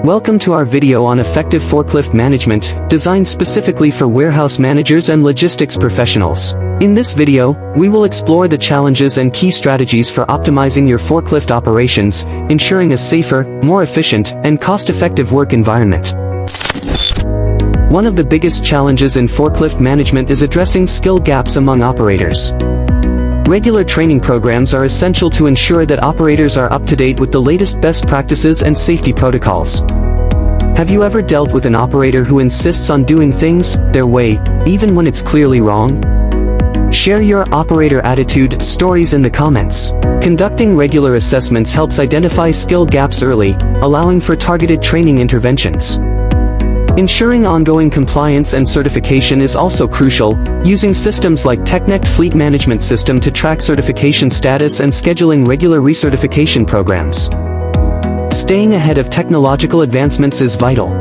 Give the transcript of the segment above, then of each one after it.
Welcome to our video on effective forklift management, designed specifically for warehouse managers and logistics professionals. In this video, we will explore the challenges and key strategies for optimizing your forklift operations, ensuring a safer, more efficient, and cost-effective work environment. One of the biggest challenges in forklift management is addressing skill gaps among operators. Regular training programs are essential to ensure that operators are up to date with the latest best practices and safety protocols. Have you ever dealt with an operator who insists on doing things their way, even when it's clearly wrong? Share your operator attitude stories in the comments. Conducting regular assessments helps identify skill gaps early, allowing for targeted training interventions. Ensuring ongoing compliance and certification is also crucial, using systems like TechNet Fleet Management System to track certification status and scheduling regular recertification programs. Staying ahead of technological advancements is vital.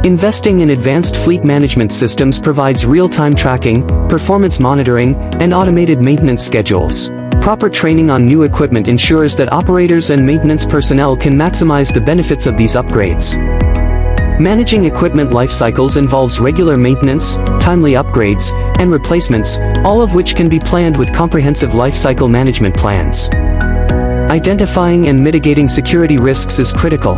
Investing in advanced fleet management systems provides real-time tracking, performance monitoring, and automated maintenance schedules. Proper training on new equipment ensures that operators and maintenance personnel can maximize the benefits of these upgrades. Managing equipment life cycles involves regular maintenance, timely upgrades, and replacements, all of which can be planned with comprehensive life cycle management plans. Identifying and mitigating security risks is critical.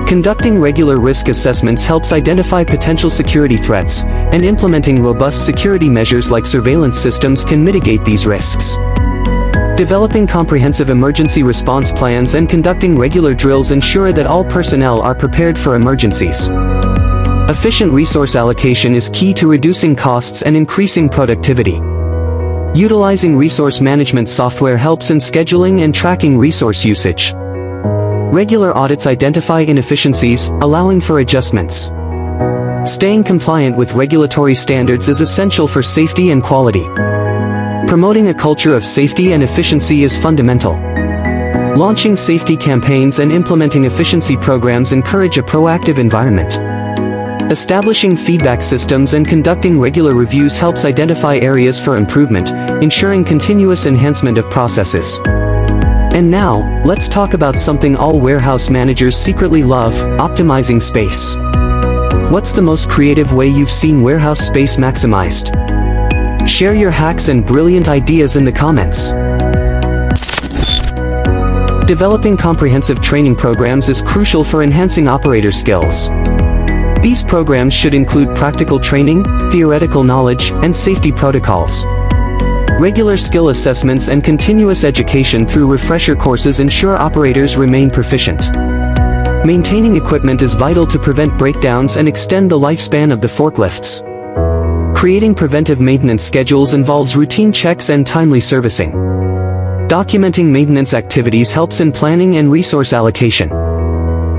Conducting regular risk assessments helps identify potential security threats, and implementing robust security measures like surveillance systems can mitigate these risks. Developing comprehensive emergency response plans and conducting regular drills ensure that all personnel are prepared for emergencies. Efficient resource allocation is key to reducing costs and increasing productivity. Utilizing resource management software helps in scheduling and tracking resource usage. Regular audits identify inefficiencies, allowing for adjustments. Staying compliant with regulatory standards is essential for safety and quality. Promoting a culture of safety and efficiency is fundamental. Launching safety campaigns and implementing efficiency programs encourage a proactive environment. Establishing feedback systems and conducting regular reviews helps identify areas for improvement, ensuring continuous enhancement of processes. And now, let's talk about something all warehouse managers secretly love: optimizing space. What's the most creative way you've seen warehouse space maximized? Share your hacks and brilliant ideas in the comments. Developing comprehensive training programs is crucial for enhancing operator skills. These programs should include practical training, theoretical knowledge, and safety protocols. Regular skill assessments and continuous education through refresher courses ensure operators remain proficient. Maintaining equipment is vital to prevent breakdowns and extend the lifespan of the forklifts. Creating preventive maintenance schedules involves routine checks and timely servicing. Documenting maintenance activities helps in planning and resource allocation.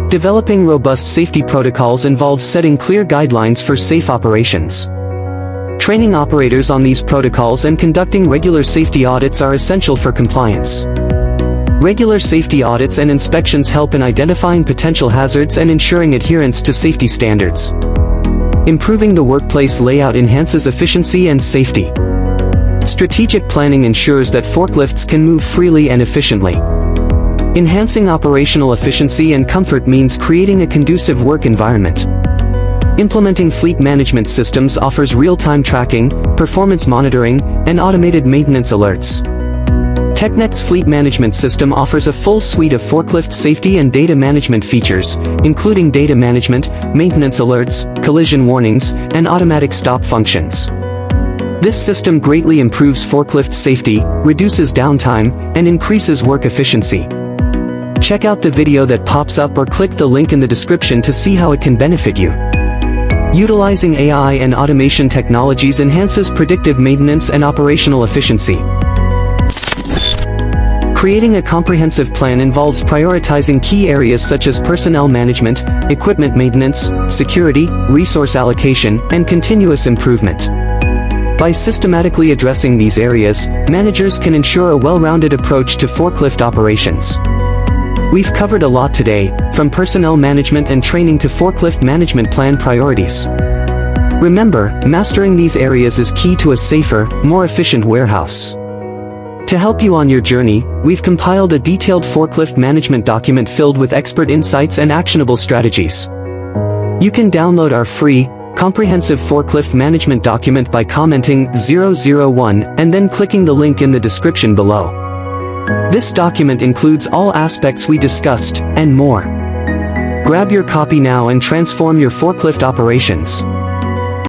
Developing robust safety protocols involves setting clear guidelines for safe operations. Training operators on these protocols and conducting regular safety audits are essential for compliance. Regular safety audits and inspections help in identifying potential hazards and ensuring adherence to safety standards. Improving the workplace layout enhances efficiency and safety. Strategic planning ensures that forklifts can move freely and efficiently. Enhancing operational efficiency and comfort means creating a conducive work environment. Implementing fleet management systems offers real-time tracking, performance monitoring, and automated maintenance alerts. TechNet's fleet management system offers a full suite of forklift safety and data management features, including data management, maintenance alerts, collision warnings, and automatic stop functions. This system greatly improves forklift safety, reduces downtime, and increases work efficiency. Check out the video that pops up or click the link in the description to see how it can benefit you. Utilizing AI and automation technologies enhances predictive maintenance and operational efficiency. Creating a comprehensive plan involves prioritizing key areas such as personnel management, equipment maintenance, security, resource allocation, and continuous improvement. By systematically addressing these areas, managers can ensure a well-rounded approach to forklift operations. We've covered a lot today, from personnel management and training to forklift management plan priorities. Remember, mastering these areas is key to a safer, more efficient warehouse. To help you on your journey, we've compiled a detailed forklift management document filled with expert insights and actionable strategies. You can download our free, comprehensive forklift management document by commenting 001 and then clicking the link in the description below. This document includes all aspects we discussed, and more. Grab your copy now and transform your forklift operations.